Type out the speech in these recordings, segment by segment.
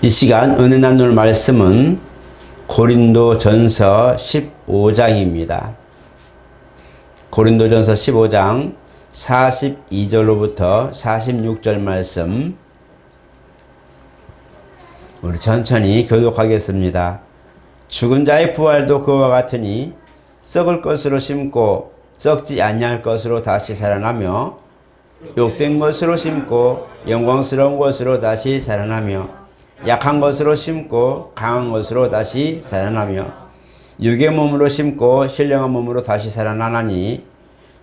이 시간 은혜 나눌 말씀은 고린도전서 15장입니다. 고린도전서 15장 42절로부터 46절 말씀 우리 천천히 교독하겠습니다. 죽은 자의 부활도 그와 같으니 썩을 것으로 심고 썩지 아니할 것으로 다시 살아나며 욕된 것으로 심고 영광스러운 것으로 다시 살아나며 약한 것으로 심고 강한 것으로 다시 살아나며 육의 몸으로 심고 신령한 몸으로 다시 살아나나니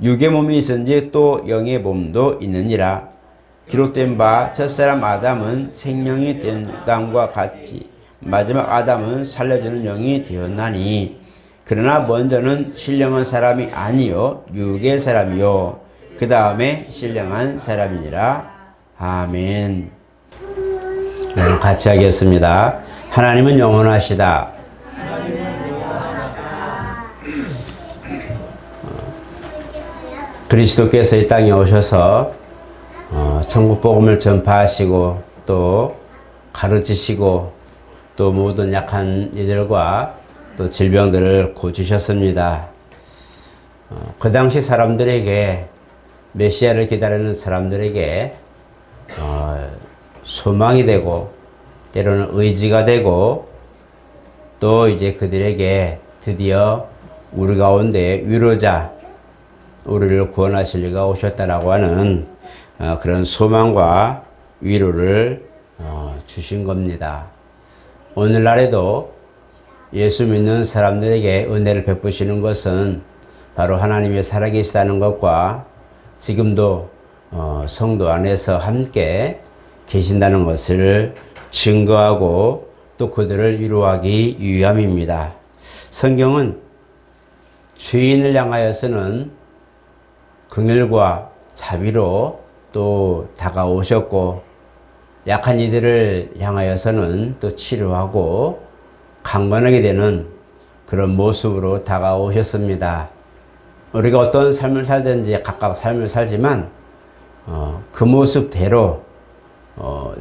육의 몸이 있은지 또 영의 몸도 있느니라. 기록된 바 첫사람 아담은 생명이 된 땅과 같이 마지막 아담은 살려주는 영이 되었나니 그러나 먼저는 신령한 사람이 아니요 육의 사람이요 그 다음에 신령한 사람이니라. 아멘. 네, 같이 하겠습니다. 하나님은 영원하시다. 그리스도께서 이 땅에 오셔서 천국 복음을 전파하시고 또 가르치시고 또 모든 약한 이들과 또 질병들을 고치셨습니다. 그 당시 사람들에게 메시아를 기다리는 사람들에게 소망이 되고 때로는 의지가 되고 또 이제 그들에게 드디어 우리 가운데 위로자 우리를 구원하실 이가 오셨다라고 하는 그런 소망과 위로를 주신 겁니다. 오늘날에도 예수 믿는 사람들에게 은혜를 베푸시는 것은 바로 하나님의 살아계시다는 것과 지금도 성도 안에서 함께 계신다는 것을 증거하고 또 그들을 위로하기 위함입니다. 성경은 죄인을 향하여서는 긍휼과 자비로 또 다가오셨고 약한 이들을 향하여서는 또 치료하고 강건하게 되는 그런 모습으로 다가오셨습니다. 우리가 어떤 삶을 살든지 각각 삶을 살지만 그 모습대로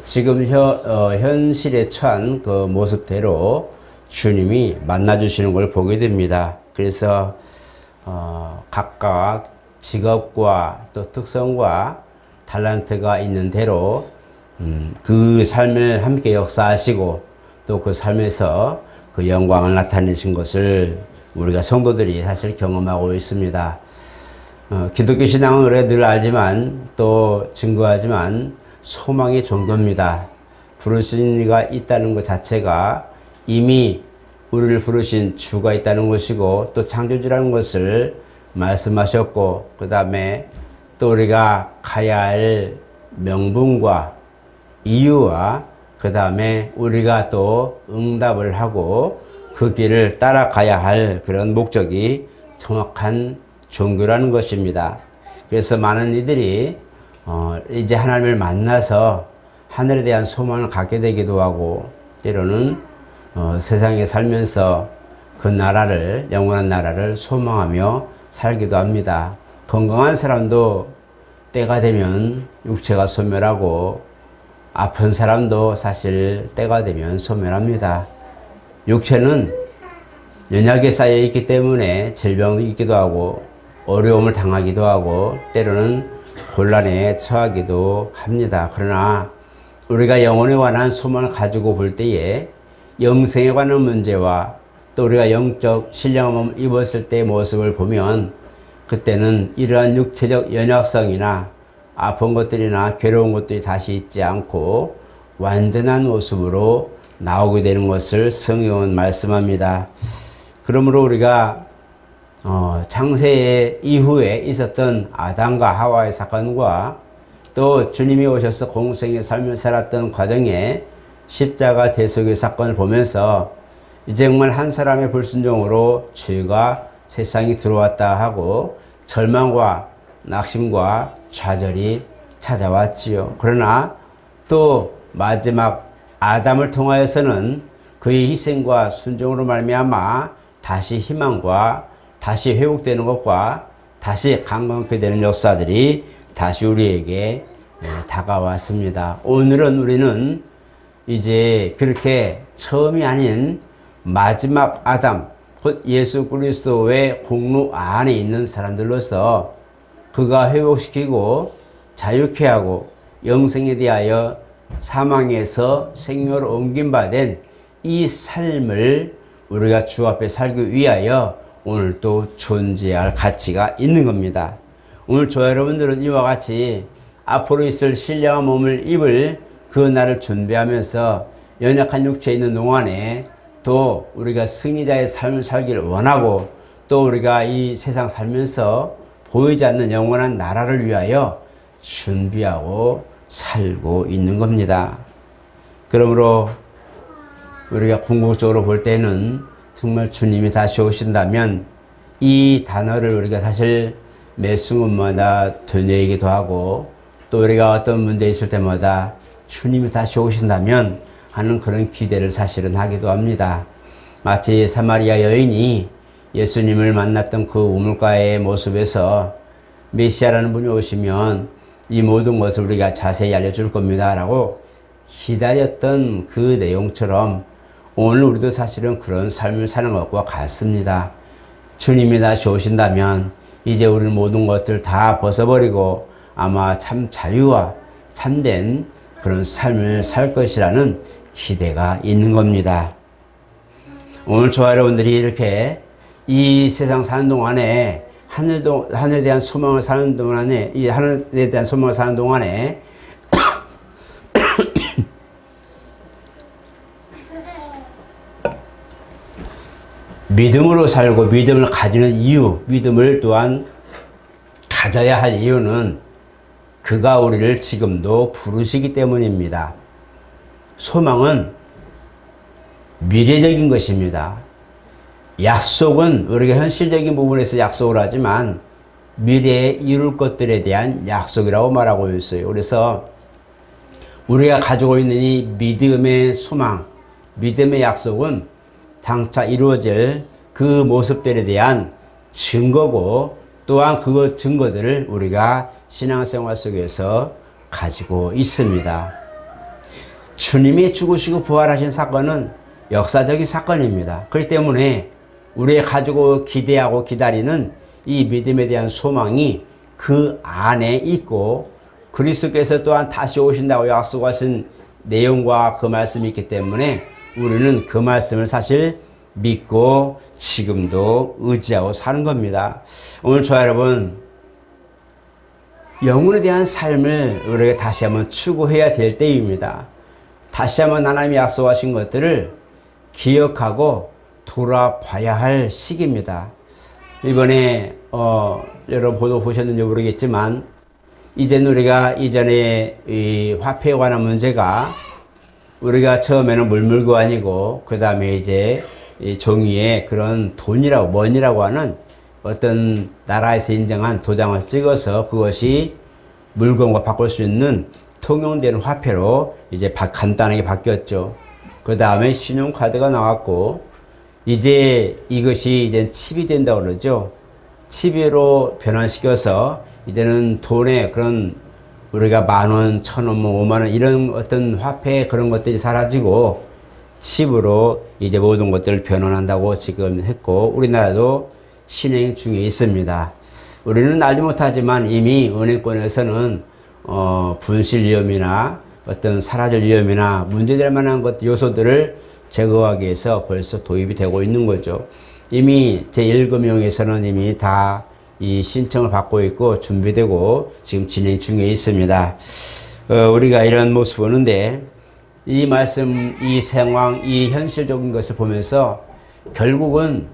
지금 현실에 처한 그 모습대로 주님이 만나주시는 걸 보게 됩니다. 그래서 각각 직업과 또 특성과 탤런트가 있는 대로 그 삶을 함께 역사하시고 또 그 삶에서 그 영광을 나타내신 것을 우리가 성도들이 사실 경험하고 있습니다. 기독교 신앙은 우리가 늘 알지만 또 증거하지만 소망의 종교입니다. 부르신 이가 있다는 것 자체가 이미 우리를 부르신 주가 있다는 것이고 또 창조주라는 것을 말씀하셨고 그 다음에 또 우리가 가야 할 명분과 이유와 그 다음에 우리가 또 응답을 하고 그 길을 따라가야 할 그런 목적이 정확한 종교라는 것입니다. 그래서 많은 이들이 이제 하나님을 만나서 하늘에 대한 소망을 갖게 되기도 하고 때로는 세상에 살면서 그 나라를 영원한 나라를 소망하며 살기도 합니다. 건강한 사람도 때가 되면 육체가 소멸하고 아픈 사람도 사실 때가 되면 소멸합니다. 육체는 연약에 쌓여 있기 때문에 질병이 있기도 하고 어려움을 당하기도 하고 때로는 곤란에 처하기도 합니다. 그러나 우리가 영혼에 관한 소망을 가지고 볼 때에 영생에 관한 문제와 또 우리가 영적 신령함을 입었을 때의 모습을 보면 그때는 이러한 육체적 연약성이나 아픈 것들이나 괴로운 것들이 다시 있지 않고 완전한 모습으로 나오게 되는 것을 성경은 말씀합니다. 그러므로 우리가 창세 이후에 있었던 아담과 하와의 사건과 또 주님이 오셔서 공생의 삶을 살았던 과정에 십자가 대속의 사건을 보면서 이제 정말 한 사람의 불순종으로 죄가 세상에 들어왔다 하고 절망과 낙심과 좌절이 찾아왔지요. 그러나 또 마지막 아담을 통하여서는 그의 희생과 순종으로 말미암아 다시 희망과 다시 회복되는 것과 다시 강건하게 되는 역사들이 다시 우리에게 다가왔습니다. 오늘은 우리는 이제 그렇게 처음이 아닌 마지막 아담, 곧 예수 그리스도의 공로 안에 있는 사람들로서 그가 회복시키고 자유케 하고 영생에 대하여 사망에서 생명으로 옮김받은 이 삶을 우리가 주 앞에 살기 위하여 오늘 또 존재할 가치가 있는 겁니다. 오늘 저와 여러분들은 이와 같이 앞으로 있을 신령한 몸을 입을 그 날을 준비하면서 연약한 육체에 있는 동안에 또 우리가 승리자의 삶을 살기를 원하고 또 우리가 이 세상 살면서 보이지 않는 영원한 나라를 위하여 준비하고 살고 있는 겁니다. 그러므로 우리가 궁극적으로 볼 때는 정말 주님이 다시 오신다면 이 단어를 우리가 사실 매 순간마다 되뇌이기도 하고 또 우리가 어떤 문제 있을 때마다 주님이 다시 오신다면 하는 그런 기대를 사실은 하기도 합니다. 마치 사마리아 여인이 예수님을 만났던 그 우물가의 모습에서 메시아라는 분이 오시면 이 모든 것을 우리가 자세히 알려줄 겁니다 라고 기다렸던 그 내용처럼 오늘 우리도 사실은 그런 삶을 사는 것과 같습니다. 주님이 다시 오신다면 이제 우리는 모든 것들 다 벗어버리고 아마 참 자유와 참된 그런 삶을 살 것이라는 기대가 있는 겁니다. 오늘 저와 여러분들이 이렇게 이 세상 사는 동안에 하늘에 대한 소망을 사는 동안에 이 하늘에 대한 소망을 사는 동안에 믿음으로 살고 믿음을 가지는 이유, 믿음을 또한 가져야 할 이유는 그가 우리를 지금도 부르시기 때문입니다. 소망은 미래적인 것입니다. 약속은 우리가 현실적인 부분에서 약속을 하지만 미래에 이룰 것들에 대한 약속이라고 말하고 있어요. 그래서 우리가 가지고 있는 이 믿음의 소망, 믿음의 약속은 장차 이루어질 그 모습들에 대한 증거고 또한 그 증거들을 우리가 신앙생활 속에서 가지고 있습니다. 주님이 죽으시고 부활하신 사건은 역사적인 사건입니다. 그렇기 때문에 우리가 가지고 기대하고 기다리는 이 믿음에 대한 소망이 그 안에 있고 그리스도께서 또한 다시 오신다고 약속하신 내용과 그 말씀이 있기 때문에 우리는 그 말씀을 사실 믿고 지금도 의지하고 사는 겁니다. 오늘 저와 여러분 영혼에 대한 삶을 우리가 다시 한번 추구해야 될 때입니다. 다시 한번 하나님이 약속하신 것들을 기억하고 돌아봐야 할 시기입니다. 이번에 여러분 보도 보셨는지 모르겠지만 이제는 우리가 이전에 이 화폐에 관한 문제가 우리가 처음에는 물물교환이고 그 다음에 이제 이 종이에 그런 돈이라고 머니라고 하는 어떤 나라에서 인정한 도장을 찍어서 그것이 물건과 바꿀 수 있는 통용되는 화폐로 이제 간단하게 바뀌었죠. 그 다음에 신용카드가 나왔고 이제 이것이 이제 칩이 된다고 그러죠. 칩으로 변환시켜서 이제는 돈의 그런 우리가 10,000원, 1,000원, 50,000원 이런 어떤 화폐 그런 것들이 사라지고 칩으로 이제 모든 것들을 변환한다고 지금 했고 우리나라도 신행 중에 있습니다. 우리는 알지 못하지만 이미 은행권에서는 분실 위험이나 어떤 사라질 위험이나 문제될 만한 것 요소들을 제거하기 위해서 벌써 도입이 되고 있는 거죠. 이미 제1금융에서는 이미 다 이 신청을 받고 있고 준비되고 지금 진행 중에 있습니다. 우리가 이런 모습 보는데 이 말씀, 이 상황, 이 현실적인 것을 보면서 결국은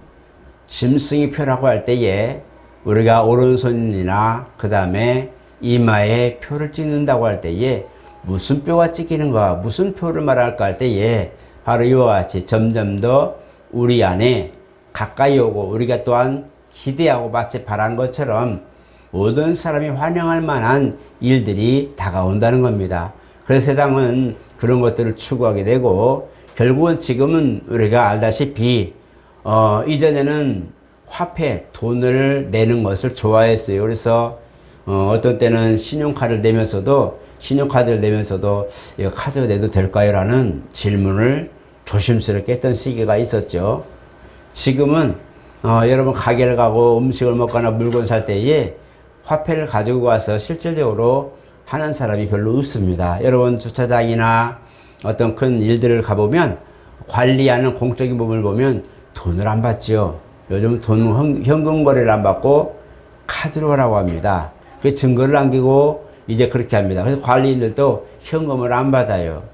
짐승이 표라고 할 때에 우리가 오른손이나 그 다음에 이마에 표를 찍는다고 할 때에 무슨 뼈가 찍히는가, 무슨 표를 말할까 할 때에 바로 이와 같이 점점 더 우리 안에 가까이 오고 우리가 또한 기대하고 마치 바란 것처럼 모든 사람이 환영할 만한 일들이 다가온다는 겁니다. 그래서 세상은 그런 것들을 추구하게 되고 결국은 지금은 우리가 알다시피 이전에는 화폐, 돈을 내는 것을 좋아했어요. 그래서 어떤 때는 신용카드를 내면서도 이거 카드 내도 될까요? 라는 질문을 조심스럽게 했던 시기가 있었죠. 지금은 여러분 가게를 가고 음식을 먹거나 물건 살 때에 화폐를 가지고 와서 실질적으로 하는 사람이 별로 없습니다. 여러분 주차장이나 어떤 큰 일들을 가보면 관리하는 공적인 부분을 보면 돈을 안 받죠. 요즘 현금 거래를 안 받고 카드로 하라고 합니다. 그 증거를 남기고 이제 그렇게 합니다. 그래서 관리인들도 현금을 안 받아요.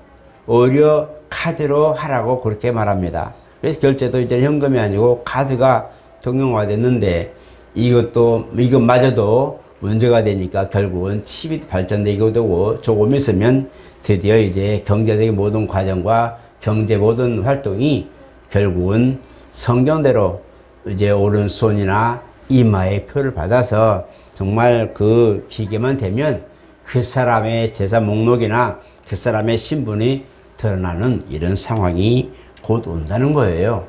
오히려 카드로 하라고 그렇게 말합니다. 그래서 결제도 이제 현금이 아니고 카드가 통용화됐는데 이것마저도 문제가 되니까 결국은 칩이 발전되고 되고 조금 있으면 드디어 이제 경제적인 모든 과정과 경제 모든 활동이 결국은 성경대로 이제 오른손이나 이마에 표를 받아서 정말 그 기계만 되면 그 사람의 재산 목록이나 그 사람의 신분이 드러나는 이런 상황이 곧 온다는 거예요.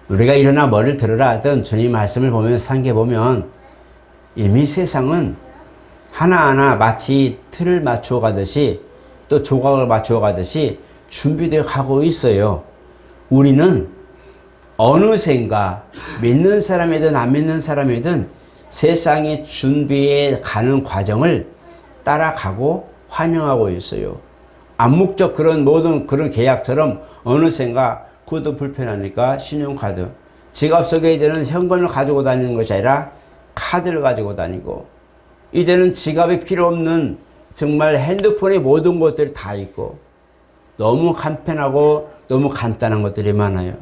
우리가 일어나 머리를 들으라 하던 주님 말씀을 보면서 상기해보면 이미 세상은 하나하나 마치 틀을 맞추어 가듯이 또 조각을 맞추어 가듯이 준비되어 가고 있어요. 우리는 어느샌가 믿는 사람이든 안 믿는 사람이든 세상이 준비해 가는 과정을 따라가고 환영하고 있어요. 암묵적 그런 모든 그런 계약처럼 어느샌가 그것도 불편하니까 신용카드. 지갑 속에 이제는 현금을 가지고 다니는 것이 아니라 카드를 가지고 다니고 이제는 지갑이 필요 없는 정말 핸드폰에 모든 것들이 다 있고 너무 간편하고 너무 간단한 것들이 많아요.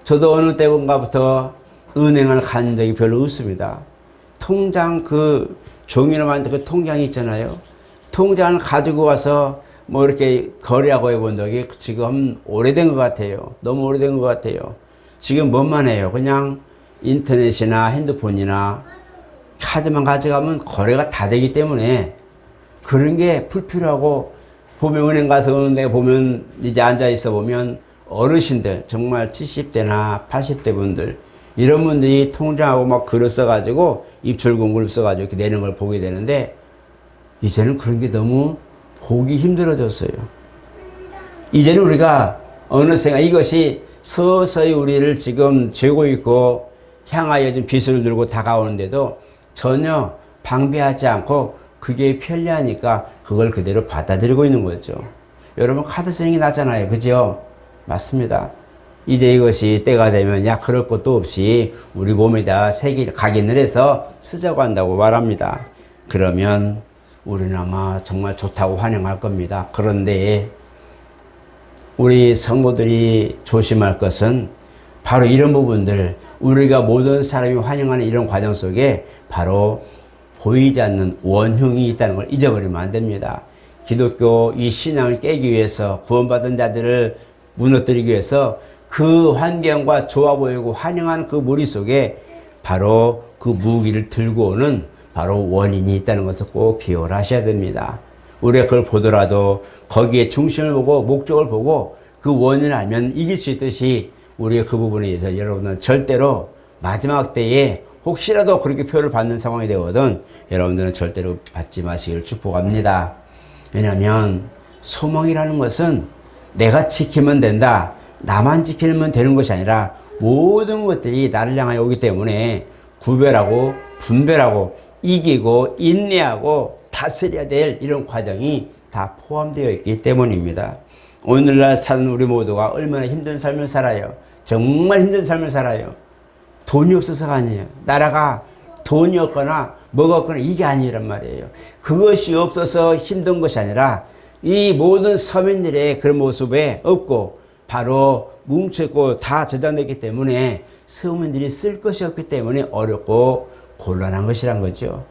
저도 어느 때인가부터 은행을 간 적이 별로 없습니다. 통장 그 종이로 만든 그 통장이 있잖아요. 통장을 가지고 와서 뭐 이렇게 거래하고 해본 적이 지금 오래된 것 같아요. 너무 오래된 것 같아요. 지금 뭐만 해요? 그냥 인터넷이나 핸드폰이나 카드만 가져가면 거래가 다 되기 때문에 그런 게 불필요하고 보면 은행 가서 어느 데 보면 이제 앉아 있어 보면 어르신들 정말 70대나 80대 분들 이런 분들이 통장하고 막 글을 써가지고 입출금을 써가지고 이렇게 내는 걸 보게 되는데 이제는 그런 게 너무 보기 힘들어졌어요. 이제는 우리가 어느샌가 이것이 서서히 우리를 지금 죄고 있고 향하여 좀 빛을 들고 다가오는데도 전혀 방비하지 않고 그게 편리하니까 그걸 그대로 받아들이고 있는 거죠. 여러분 카드 쓰는 게 낫잖아요. 그죠? 맞습니다. 이제 이것이 때가 되면 야 그럴 것도 없이 우리 몸에다 각인을 해서 쓰자고 한다고 말합니다. 그러면 우리는 아마 정말 좋다고 환영할 겁니다. 그런데 우리 성도들이 조심할 것은 바로 이런 부분들 우리가 모든 사람이 환영하는 이런 과정 속에 바로 보이지 않는 원흉이 있다는 걸 잊어버리면 안 됩니다. 기독교 이 신앙을 깨기 위해서 구원받은 자들을 무너뜨리기 위해서 그 환경과 좋아 보이고 환영하는 그 무리 속에 바로 그 무기를 들고 오는 바로 원인이 있다는 것을 꼭 기억을 하셔야 됩니다. 우리가 그걸 보더라도 거기에 중심을 보고 목적을 보고 그 원인을 알면 이길 수 있듯이 우리가 그 부분에 대해서 여러분은 절대로 마지막 때에 혹시라도 그렇게 표를 받는 상황이 되거든 여러분들은 절대로 받지 마시기를 축복합니다. 왜냐하면 소망이라는 것은 내가 지키면 된다. 나만 지키면 되는 것이 아니라 모든 것들이 나를 향하여 오기 때문에 구별하고 분별하고 이기고 인내하고 다스려야 될 이런 과정이 다 포함되어 있기 때문입니다. 오늘날 사는 우리 모두가 얼마나 힘든 삶을 살아요. 정말 힘든 삶을 살아요. 돈이 없어서가 아니에요. 나라가 돈이 없거나 뭐가 없거나 이게 아니란 말이에요. 그것이 없어서 힘든 것이 아니라 이 모든 서민들의 그런 모습에 없고 바로 뭉쳤고 다 저장됐기 때문에 서민들이 쓸 것이 없기 때문에 어렵고 곤란한 것이란 거죠.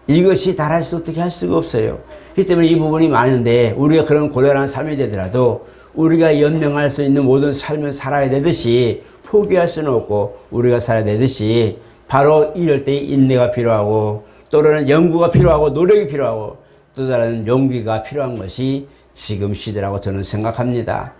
이것이 나라에서 어떻게 할 수가 없어요. 그렇기 때문에 이 부분이 많은데 우리가 그런 곤란한 삶이 되더라도 우리가 연명할 수 있는 모든 삶을 살아야 되듯이 포기할 수는 없고 우리가 살아야 되듯이 바로 이럴 때 인내가 필요하고 또 다른 연구가 필요하고 노력이 필요하고 또 다른 용기가 필요한 것이 지금 시대라고 저는 생각합니다.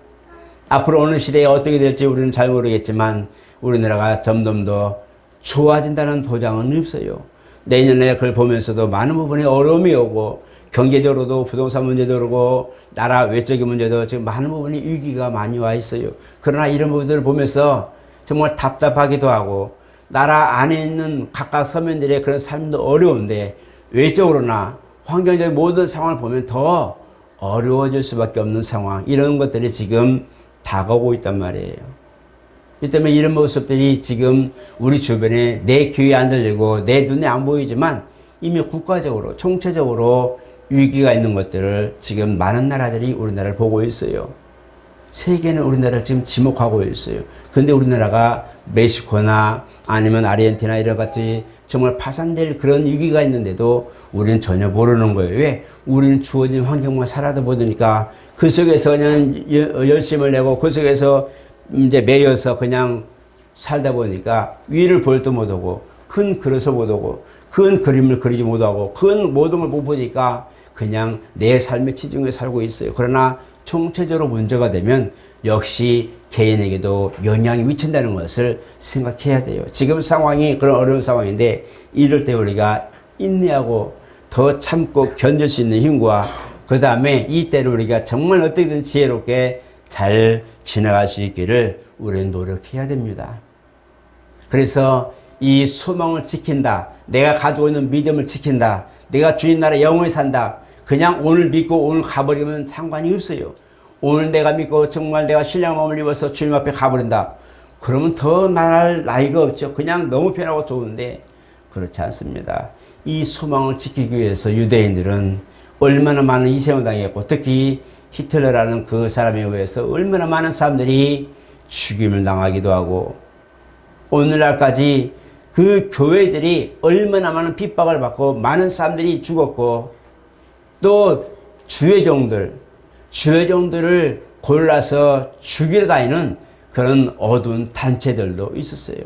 앞으로 어느 시대에 어떻게 될지 우리는 잘 모르겠지만 우리나라가 점점 더 좋아진다는 보장은 없어요. 내년에 그걸 보면서도 많은 부분에 어려움이 오고 경제적으로도 부동산 문제도 그러고 나라 외적인 문제도 지금 많은 부분이 위기가 많이 와 있어요. 그러나 이런 부분들을 보면서 정말 답답하기도 하고 나라 안에 있는 각각 서민들의 그런 삶도 어려운데 외적으로나 환경적인 모든 상황을 보면 더 어려워질 수밖에 없는 상황, 이런 것들이 지금 다가오고 있단 말이에요. 이 때문에 이런 모습들이 지금 우리 주변에 내 귀에 안 들리고 내 눈에 안 보이지만 이미 국가적으로 총체적으로 위기가 있는 것들을 지금 많은 나라들이 우리나라를 보고 있어요. 세계는 우리나라를 지금 지목하고 있어요. 그런데 우리나라가 멕시코나 아니면 아르헨티나 이런 같이 정말 파산될 그런 위기가 있는데도 우리는 전혀 모르는 거예요. 왜? 우리는 주어진 환경만 살아다 보니까 그 속에서 그냥 열심을 내고 그 속에서 이제 매여서 그냥 살다 보니까 위를 볼도 못하고 큰 그릇을 못하고 큰 그림을 그리지 못하고 큰 모든 걸 못 보니까 그냥 내 삶의 치중에 살고 있어요. 그러나 총체적으로 문제가 되면 역시 개인에게도 영향이 미친다는 것을 생각해야 돼요. 지금 상황이 그런 어려운 상황인데 이럴 때 우리가 인내하고 더 참고 견딜 수 있는 힘과 그 다음에 이때를 우리가 정말 어떻게든 지혜롭게 잘 지나갈 수 있기를 우리는 노력해야 됩니다. 그래서 이 소망을 지킨다. 내가 가지고 있는 믿음을 지킨다. 내가 주님 나라 영원히 산다. 그냥 오늘 믿고 오늘 가버리면 상관이 없어요. 오늘 내가 믿고 정말 내가 신령한 마음을 입어서 주님 앞에 가버린다. 그러면 더 말할 나이가 없죠. 그냥 너무 편하고 좋은데 그렇지 않습니다. 이 소망을 지키기 위해서 유대인들은 얼마나 많은 희생을 당했고 특히 히틀러라는 그 사람에 의해서 얼마나 많은 사람들이 죽임을 당하기도 하고 오늘날까지 그 교회들이 얼마나 많은 핍박을 받고 많은 사람들이 죽었고 또 주회종들을 골라서 죽이러 다니는 그런 어두운 단체들도 있었어요.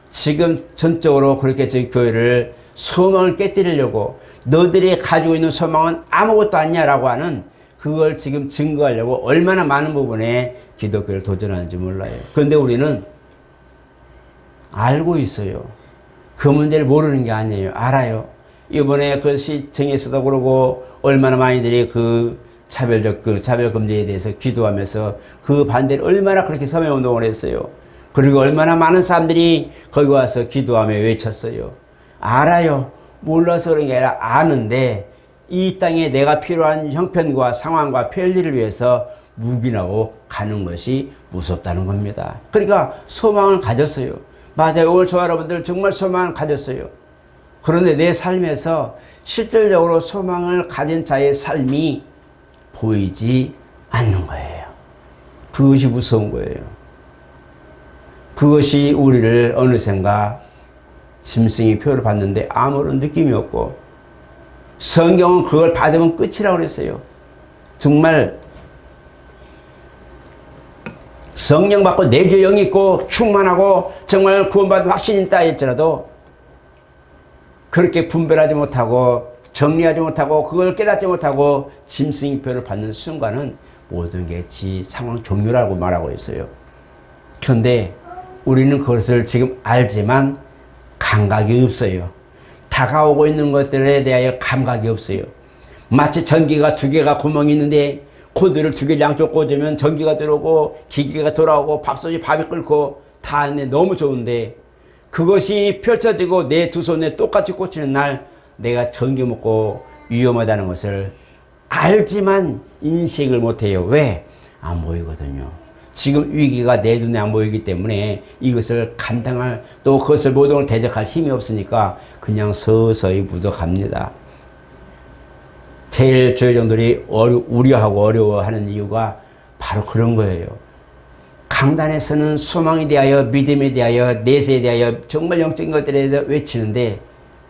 지금 전적으로 그렇게 지금 교회를 소망을 깨뜨리려고 너들이 가지고 있는 소망은 아무것도 아니냐라고 하는 그걸 지금 증거하려고 얼마나 많은 부분에 기독교를 도전하는지 몰라요. 그런데 우리는 알고 있어요. 그 문제를 모르는 게 아니에요. 알아요. 이번에 그 시청에서도 그러고 얼마나 많이들이 그 차별 금지에 대해서 기도하면서 그 반대를 얼마나 그렇게 서명 운동을 했어요. 그리고 얼마나 많은 사람들이 거기 와서 기도하며 외쳤어요. 알아요. 몰라서 그런 게 아니라 아는데 이 땅에 내가 필요한 형편과 상황과 편리를 위해서 묵인하고 가는 것이 무섭다는 겁니다. 그러니까 소망을 가졌어요. 맞아요. 오늘 저 여러분들 정말 소망을 가졌어요. 그런데 내 삶에서 실질적으로 소망을 가진 자의 삶이 보이지 않는 거예요. 그것이 무서운 거예요. 그것이 우리를 어느샌가 짐승이 표를 받는데 아무런 느낌이 없고 성경은 그걸 받으면 끝이라고 그랬어요. 정말 성령 받고 내주 영이 있고 충만하고 정말 구원받은 확신이 있다 할지라도 그렇게 분별하지 못하고 정리하지 못하고 그걸 깨닫지 못하고 짐승의 표를 받는 순간은 모든 게 지 상황 종료라고 말하고 있어요. 그런데 우리는 그것을 지금 알지만 감각이 없어요. 다가오고 있는 것들에 대하여 감각이 없어요. 마치 전기가 두 개가 구멍이 있는데 코드를 두 개 양쪽 꽂으면 전기가 들어오고 기계가 돌아오고 밥솥이 밥이 끓고 다 하는데 너무 좋은데 그것이 펼쳐지고 내 두 손에 똑같이 꽂히는 날 내가 전기 먹고 위험하다는 것을 알지만 인식을 못해요. 왜? 안 보이거든요. 지금 위기가 내 눈에 안 보이기 때문에 이것을 감당할 또 그것을 모든 걸 대적할 힘이 없으니까 그냥 서서히 묻어갑니다. 제일 주의종들이 우려하고 어려워하는 이유가 바로 그런 거예요. 강단에서는 소망에 대하여 믿음에 대하여 내세에 대하여 정말 영적인 것들에 대해 외치는데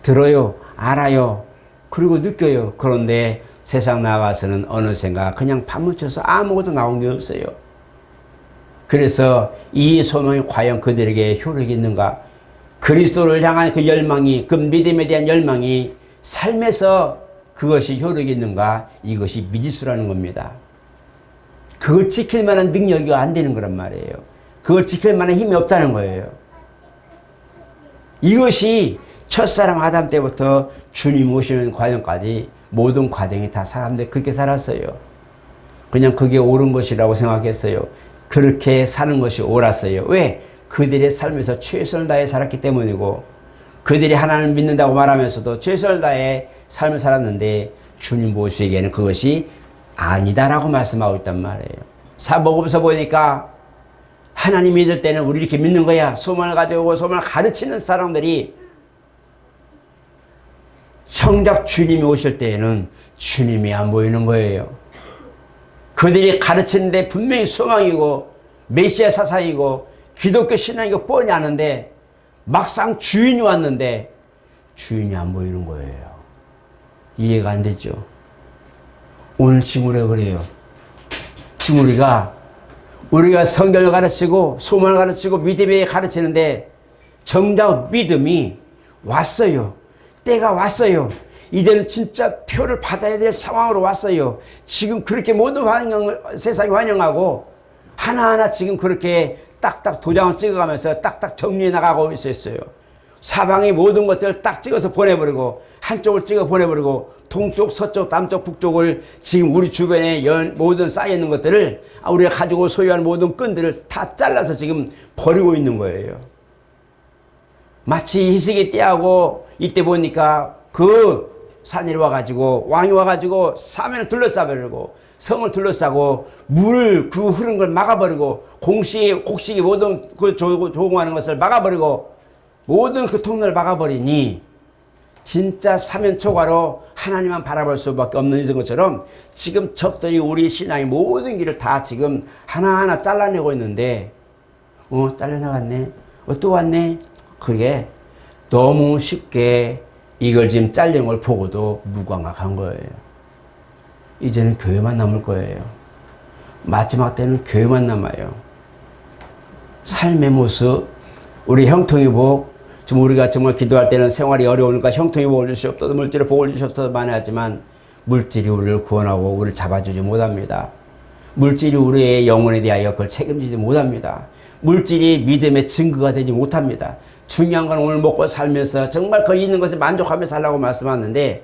들어요. 알아요. 그리고 느껴요. 그런데 세상 나가서는 어느샌가 그냥 파묻혀서 아무것도 나온 게 없어요. 그래서 이 소망이 과연 그들에게 효력이 있는가? 그리스도를 향한 그 열망이, 그 믿음에 대한 열망이 삶에서 그것이 효력이 있는가? 이것이 미지수라는 겁니다. 그걸 지킬 만한 능력이 안 되는 거란 말이에요. 그걸 지킬 만한 힘이 없다는 거예요. 이것이 첫사람 아담 때부터 주님 오시는 과정까지 모든 과정이 다 사람들이 그렇게 살았어요. 그냥 그게 옳은 것이라고 생각했어요. 그렇게 사는 것이 옳았어요. 왜? 그들의 삶에서 최선을 다해 살았기 때문이고, 그들이 하나님을 믿는다고 말하면서도 최선을 다해 삶을 살았는데 주님 보시기에는 그것이 아니다라고 말씀하고 있단 말이에요. 사복음서 보니까 하나님 믿을 때는 우리 이렇게 믿는 거야. 소망을 가져오고 소망을 가르치는 사람들이 정작 주님이 오실 때에는 주님이 안 보이는 거예요. 그들이 가르치는데 분명히 소망이고 메시아 사상이고 기독교 신앙이고 뻔히 아는데 막상 주인이 왔는데 주인이 안 보이는 거예요. 이해가 안 되죠. 오늘 지금 우리가 그래요. 지금 우리가 성경을 가르치고 소망을 가르치고 믿음에 가르치는데 정작 믿음이 왔어요. 때가 왔어요. 이제는 진짜 표를 받아야 될 상황으로 왔어요. 지금 그렇게 모든 세상이 환영하고 하나하나 지금 그렇게 딱딱 도장을 찍어가면서 딱딱 정리해 나가고 있었어요. 사방의 모든 것들을 딱 찍어서 보내버리고 한쪽을 찍어 보내버리고 동쪽, 서쪽, 남쪽, 북쪽을 지금 우리 주변에 모든 쌓여있는 것들을 우리가 가지고 소유하는 모든 끈들을 다 잘라서 지금 버리고 있는 거예요. 마치 희석의 때하고 이때 보니까 그 산이 와가지고 왕이 와가지고 사면을 둘러싸버리고 성을 둘러싸고 물을 그 흐르는 걸 막아버리고 곡식이 모든 그 조공하는 것을 막아버리고 모든 그 통로를 막아버리니 진짜 사면 초과로 하나님만 바라볼 수밖에 없는 것처럼 지금 적들이 우리 신앙의 모든 길을 다 지금 하나하나 잘라내고 있는데 잘려나갔네. 또 왔네. 그게 너무 쉽게 이걸 지금 잘린 걸 보고도 무감각한 거예요. 이제는 교회만 남을 거예요. 마지막 때는 교회만 남아요. 삶의 모습, 우리 형통의 복, 지금 우리가 정말 기도할 때는 생활이 어려우니까 형통의 복을 주시옵소서, 물질의 복을 주시옵소서 많이 하지만 물질이 우리를 구원하고 우리를 잡아주지 못합니다. 물질이 우리의 영혼에 대하여 그걸 책임지지 못합니다. 물질이 믿음의 증거가 되지 못합니다. 중요한 건 오늘 먹고 살면서 정말 거기 있는 것에 만족하며 살라고 말씀하는데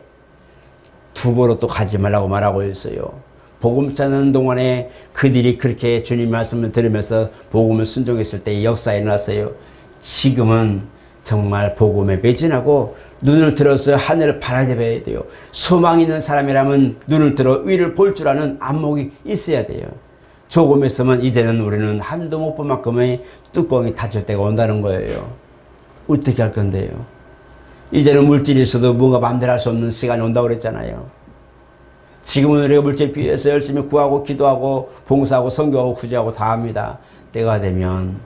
두보로 또 가지 말라고 말하고 있어요. 복음 전하는 동안에 그들이 그렇게 주님 말씀을 들으면서 복음을 순종했을 때 역사에 일어났어요. 지금은 정말 복음에 매진하고 눈을 들어서 하늘을 바라봐야 돼요. 소망 있는 사람이라면 눈을 들어 위를 볼 줄 아는 안목이 있어야 돼요. 조금 있으면 이제는 우리는 하늘도 못 볼 만큼의 뚜껑이 닫힐 때가 온다는 거예요. 어떻게 할 건데요? 이제는 물질이 있어도 뭔가 마음대로 할 수 없는 시간이 온다고 그랬잖아요. 지금은 우리가 물질 비해서 열심히 구하고 기도하고 봉사하고 선교하고 구제하고 다 합니다. 때가 되면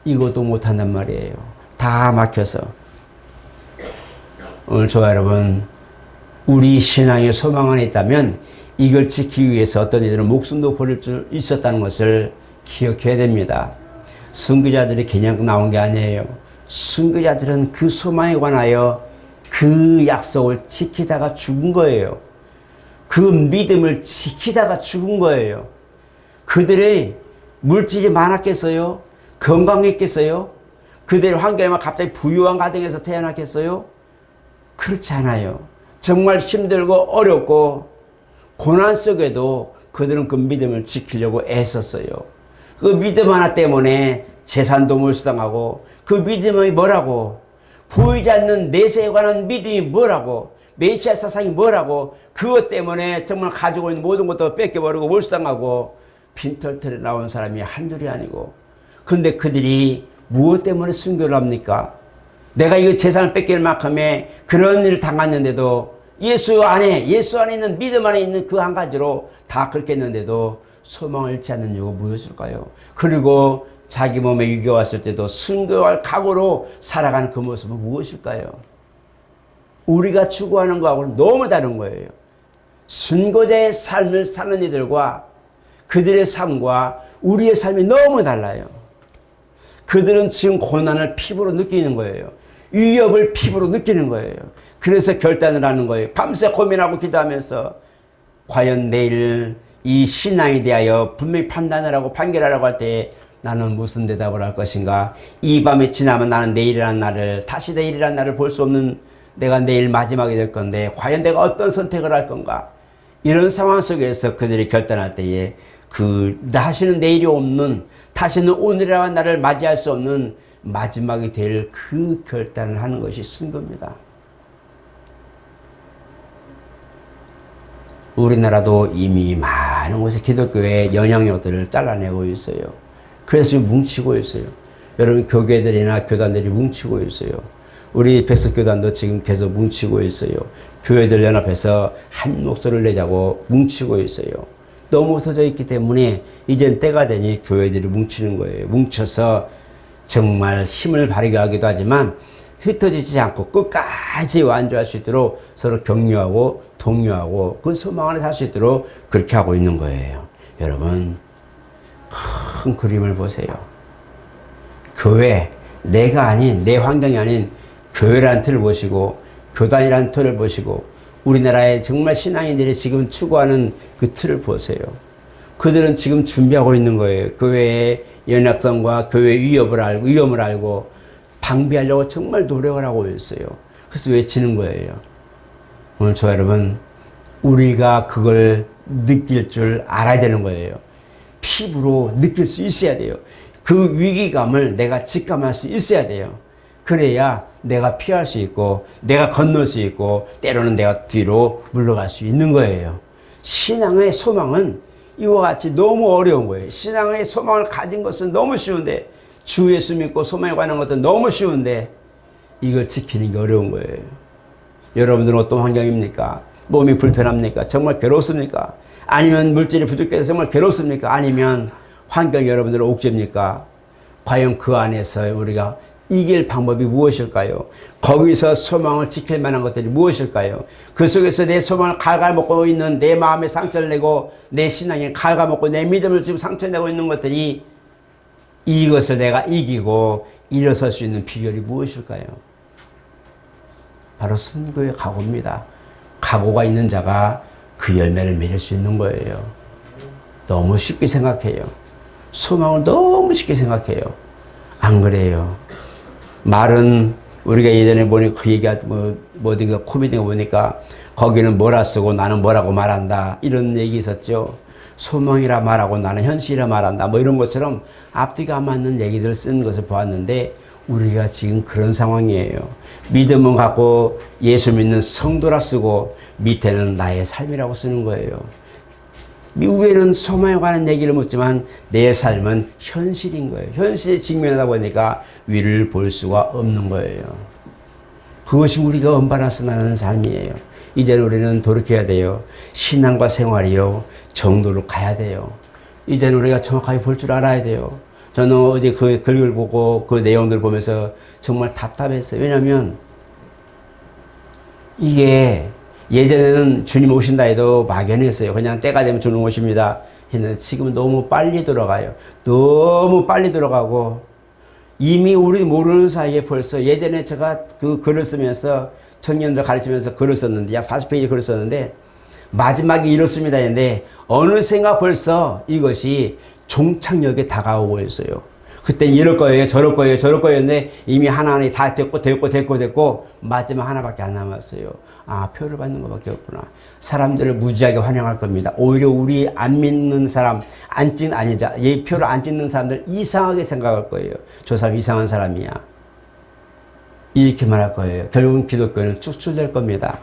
이것도 못한단 말이에요. 다 막혀서. 오늘 저와 여러분, 우리 신앙의 소망 안에 있다면 이걸 지키기 위해서 어떤 이들은 목숨도 버릴 줄 있었다는 것을 기억해야 됩니다. 순교자들이 그냥 나온 게 아니에요. 순교자들은 그 소망에 관하여 그 약속을 지키다가 죽은 거예요. 그 믿음을 지키다가 죽은 거예요. 그들의 물질이 많았겠어요? 건강했겠어요? 그들의 환경에만 갑자기 부유한 가정에서 태어났겠어요? 그렇지 않아요. 정말 힘들고 어렵고 고난 속에도 그들은 그 믿음을 지키려고 애썼어요. 그 믿음 하나 때문에 재산도 몰수당하고 그 믿음이 뭐라고? 보이지 않는 내세에 관한 믿음이 뭐라고? 메시아 사상이 뭐라고? 그것 때문에 정말 가지고 있는 모든 것도 뺏겨버리고 몰수당하고 빈털털에 나온 사람이 한둘이 아니고. 근데 그들이 무엇 때문에 순교를 합니까? 내가 이 재산을 뺏길 만큼의 그런 일을 당했는데도 예수 안에 있는 믿음 안에 있는 그 한 가지로 다 그렇게 했는데도 소망을 잃지 않는 이유가 무엇일까요? 그리고 자기 몸에 위기가 왔을 때도 순교할 각오로 살아가는 그 모습은 무엇일까요? 우리가 추구하는 거하고는 너무 다른 거예요. 순교자의 삶을 사는 이들과 그들의 삶과 우리의 삶이 너무 달라요. 그들은 지금 고난을 피부로 느끼는 거예요. 위협을 피부로 느끼는 거예요. 그래서 결단을 하는 거예요. 밤새 고민하고 기도하면서 과연 내일 이 신앙에 대하여 분명히 판단을 하고 판결하라고 할 때 나는 무슨 대답을 할 것인가? 이 밤이 지나면 나는 내일이라는 날을, 다시 내일이라는 날을 볼 수 없는 내가 내일 마지막이 될 건데 과연 내가 어떤 선택을 할 건가? 이런 상황 속에서 그들이 결단할 때에 다시는 내일이 없는, 다시는 오늘이라는 날을 맞이할 수 없는 마지막이 될 그 결단을 하는 것이 순교입니다. 우리나라도 이미 많은 곳에 기독교의 영향력들을 잘라내고 있어요. 그래서 뭉치고 있어요. 여러분, 교계들이나 교단들이 뭉치고 있어요. 우리 백석교단도 지금 계속 뭉치고 있어요. 교회들 연합해서 한 목소리를 내자고 뭉치고 있어요. 너무 흩어져 있기 때문에 이젠 때가 되니 교회들이 뭉치는 거예요. 뭉쳐서 정말 힘을 발휘하기도 하지만 흩어지지 않고 끝까지 완주할 수 있도록 서로 격려하고 독려하고 그 소망 안에 살 수 있도록 그렇게 하고 있는 거예요. 여러분, 큰 그림을 보세요. 교회, 내가 아닌, 내 환경이 아닌 교회라는 틀을 보시고 교단이라는 틀을 보시고 우리나라의 정말 신앙인들이 지금 추구하는 그 틀을 보세요. 그들은 지금 준비하고 있는 거예요. 교회의 연합성과 교회의 위험을 알고 방비하려고 정말 노력을 하고 있어요. 그래서 외치는 거예요. 오늘 저 여러분, 우리가 그걸 느낄 줄 알아야 되는 거예요. 피부로 느낄 수 있어야 돼요. 그 위기감을 내가 직감할 수 있어야 돼요. 그래야 내가 피할 수 있고 내가 건널 수 있고 때로는 내가 뒤로 물러갈 수 있는 거예요. 신앙의 소망은 이와 같이 너무 어려운 거예요. 신앙의 소망을 가진 것은 너무 쉬운데, 주 예수 믿고 소망에 관한 것도 너무 쉬운데 이걸 지키는 게 어려운 거예요. 여러분들은 어떤 환경입니까? 몸이 불편합니까? 정말 괴롭습니까? 아니면 물질이 부족해서 정말 괴롭습니까? 아니면 환경이 여러분들은 옥죄입니까? 과연 그 안에서 우리가 이길 방법이 무엇일까요? 거기서 소망을 지킬 만한 것들이 무엇일까요? 그 속에서 내 소망을 갉아먹고 있는, 내 마음에 상처를 내고 내 신앙에 갉아먹고 내 믿음을 지금 상처내고 있는 것들이, 이것을 내가 이기고 일어설 수 있는 비결이 무엇일까요? 바로 순교의 각오입니다. 각오가 있는 자가 그 열매를 맺을 수 있는 거예요. 너무 쉽게 생각해요. 소망을 너무 쉽게 생각해요. 안 그래요. 말은 우리가 예전에 보니 그 얘기가 어딘가 코미디가 보니까 거기는 뭐라 쓰고 나는 뭐라고 말한다, 이런 얘기 있었죠. 소망이라 말하고 나는 현실이라 말한다, 뭐 이런 것처럼 앞뒤가 안 맞는 얘기들을 쓰는 것을 보았는데 우리가 지금 그런 상황이에요. 믿음은 갖고 예수 믿는 성도라 쓰고 밑에는 나의 삶이라고 쓰는 거예요. 위에는 소망에 관한 얘기를 묻지만 내 삶은 현실인 거예요. 현실에 직면하다 보니까 위를 볼 수가 없는 거예요. 그것이 우리가 언바란스 나는 삶이에요. 이제는 우리는 돌이켜야 돼요. 신앙과 생활이요, 정도로 가야 돼요. 이제는 우리가 정확하게 볼 줄 알아야 돼요. 저는 어제 그 글을 보고 그 내용들을 보면서 정말 답답했어요. 왜냐하면 이게 예전에는 주님 오신다 해도 막연했어요. 그냥 때가 되면 주님 오십니다 했는데 지금은 너무 빨리 돌아가요. 너무 빨리 돌아가고 이미 우리 모르는 사이에 벌써, 예전에 제가 그 글을 쓰면서 청년들 가르치면서 글을 썼는데 약 40페이지 글을 썼는데 마지막이 이렇습니다 했는데 어느샌가 벌써 이것이 종착역에 다가오고 있어요. 그때 이럴 거예요, 저럴 거예요, 저럴 거였는데 이미 하나는 다 됐고 마지막 하나밖에 안 남았어요. 아, 표를 받는 것밖에 없구나. 사람들을 무지하게 환영할 겁니다. 오히려 우리 안 믿는 사람, 이 표를 안 찍는 사람들 이상하게 생각할 거예요. 저 사람 이상한 사람이야, 이렇게 말할 거예요. 결국은 기독교는 축출될 겁니다.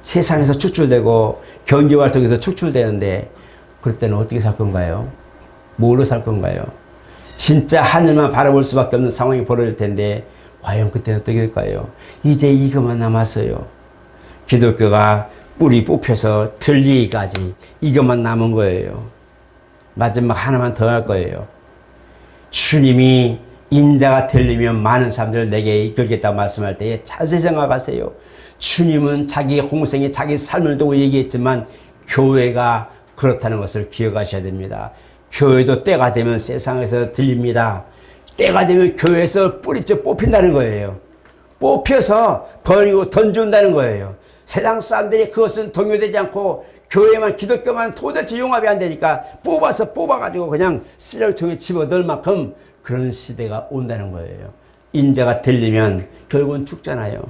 세상에서 축출되고 경제활동에서 축출되는데 그럴 때는 어떻게 살 건가요? 뭐로 살 건가요? 진짜 하늘만 바라볼 수밖에 없는 상황이 벌어질 텐데 과연 그때는 어떻게 될까요? 이제 이것만 남았어요. 기독교가 뿌리 뽑혀서 들리기까지 이것만 남은 거예요. 마지막 하나만 더 할 거예요. 주님이 인자가 들리면 많은 사람들을 내게 이끌겠다고 말씀할 때에 자세히 생각하세요. 주님은 자기 공생에 자기 삶을 두고 얘기했지만 교회가 그렇다는 것을 기억하셔야 됩니다. 교회도 때가 되면 세상에서 들립니다. 때가 되면 교회에서 뿌리째 뽑힌다는 거예요. 뽑혀서 버리고 던진다는 거예요. 세상 사람들이 그것은 동요되지 않고 교회만, 기독교만 도대체 용합이 안 되니까 뽑아가지고 그냥 쓰레기통에 집어넣을 만큼 그런 시대가 온다는 거예요. 인자가 들리면 결국은 죽잖아요.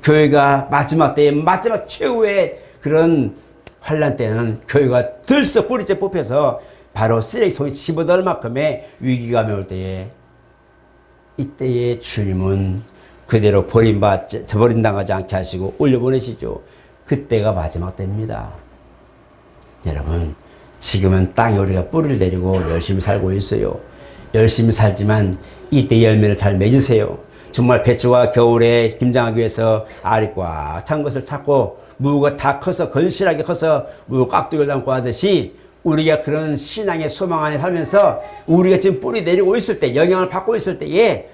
교회가 마지막 때에 마지막 최후의 그런 환란 때는 교회가 들썩 뿌리째 뽑혀서 바로 쓰레기통에 집어넣을 만큼의 위기감이 올 때에, 이때에 주님은 그대로 버림당하지 않게 하시고 올려보내시죠. 그때가 마지막 때입니다. 여러분, 지금은 땅에 우리가 뿌리를 내리고 열심히 살고 있어요. 열심히 살지만 이때 열매를 잘 맺으세요. 정말 배추가 겨울에 김장하기 위해서 알이 꽉 찬 것을 찾고 무가 다 커서 건실하게 커서 무 깍두기를 담고 하듯이, 우리가 그런 신앙의 소망 안에 살면서 우리가 지금 뿌리 내리고 있을 때, 영향을 받고 있을 때에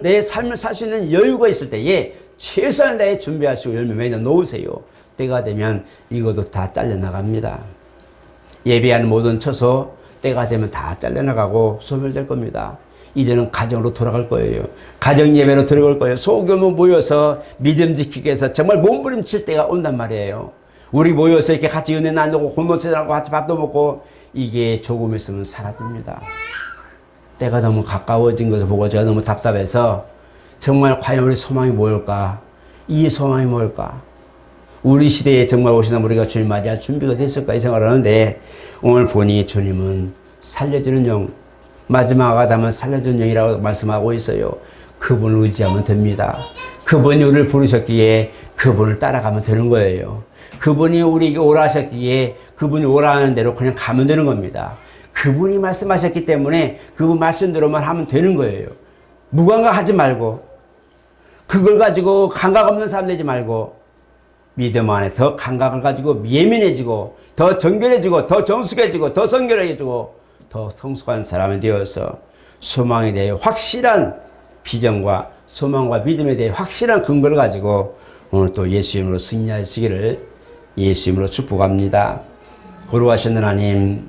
내 삶을 살 수 있는 여유가 있을 때에 최선을 다해 준비하시고 열매 맺어 놓으세요. 때가 되면 이것도 다 잘려나갑니다. 예배하는 모든 처소 때가 되면 다 잘려나가고 소멸될 겁니다. 이제는 가정으로 돌아갈 거예요. 가정 예배로 들어갈 거예요. 소규모 모여서 믿음 지키기 위해서 정말 몸부림칠 때가 온단 말이에요. 우리 모여서 이렇게 같이 은혜 나누고 공동체 하고 같이 밥도 먹고, 이게 조금 있으면 사라집니다. 때가 너무 가까워진 것을 보고 제가 너무 답답해서, 정말 과연 우리 소망이 뭘까? 이 소망이 뭘까? 우리 시대에 정말 오시는 우리가 주님 맞이할 준비가 됐을까 이 생각을 하는데, 오늘 보니 주님은 살려주는 영, 마지막 아담은 살려주는 영이라고 말씀하고 있어요. 그분을 의지하면 됩니다. 그분이 우리를 부르셨기에 그분을 따라가면 되는 거예요. 그분이 우리에게 오라 하셨기에 그분이 오라 하는 대로 그냥 가면 되는 겁니다. 그분이 말씀하셨기 때문에 그분 말씀대로만 하면 되는 거예요. 무감각하지 말고, 그걸 가지고 감각 없는 사람 되지 말고, 믿음 안에 더 감각을 가지고 예민해지고, 더 정결해지고, 더 정숙해지고, 더 성결해지고, 더 성숙한 사람이 되어서 소망에 대해 확실한 비전과 소망과 믿음에 대해 확실한 근거를 가지고 오늘 또 예수 이름으로 승리하시기를 예수 이름으로 축복합니다. 거룩하신 하나님,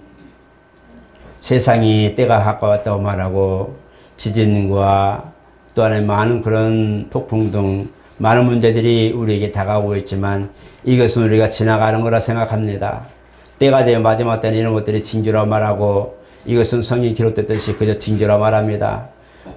세상이 때가 가까웠다고 말하고 지진과 또 하나의 많은 그런 폭풍 등 많은 문제들이 우리에게 다가오고 있지만 이것은 우리가 지나가는 거라 생각합니다. 때가 되면 마지막 때는 이런 것들이 징조라고 말하고, 이것은 성경에 기록됐듯이 그저 징조라고 말합니다.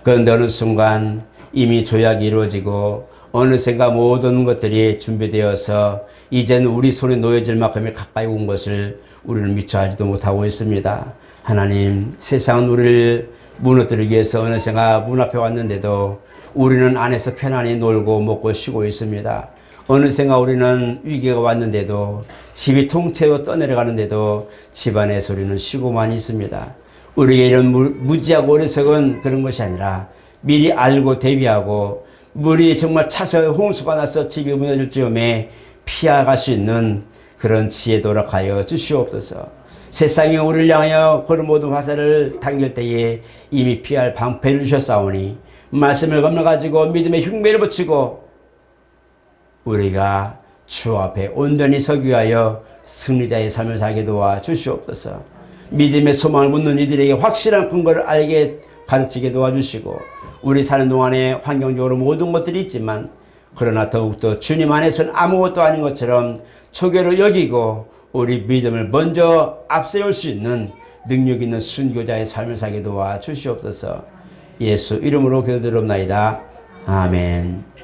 그런데 어느 순간 이미 조약이 이루어지고 어느샌가 모든 것들이 준비되어서 이제는 우리 손에 놓여질 만큼의 가까이 온 것을 우리는 미처 알지도 못하고 있습니다. 하나님, 세상은 우리를 무너뜨리기 위해서 어느샌가 문 앞에 왔는데도 우리는 안에서 편안히 놀고 먹고 쉬고 있습니다. 어느샌가 우리는 위기가 왔는데도, 집이 통째로 떠내려가는데도 집안에서 우리는 쉬고만 있습니다. 우리에게 이런 무지하고 어리석은 그런 것이 아니라 미리 알고 대비하고, 물이 정말 차서 홍수가 나서 집이 무너질 즈음에 피해갈 수 있는 그런 지혜 도락하여 주시옵소서. 세상이 우리를 향하여 그런 모든 화살을 당길 때에 이미 피할 방패를 주셨사오니 말씀을 건너가지고 믿음의 흉배를 붙이고 우리가 주 앞에 온전히 서기 위하여 승리자의 삶을 살게 도와 주시옵소서. 믿음의 소망을 묻는 이들에게 확실한 근거를 알게 가르치게 도와주시고, 우리 사는 동안에 환경적으로 모든 것들이 있지만 그러나 더욱더 주님 안에서는 아무것도 아닌 것처럼 초계로 여기고 우리 믿음을 먼저 앞세울 수 있는 능력 있는 순교자의 삶을 살게 도와 주시옵소서. 예수 이름으로 기도드립나이다. 아멘.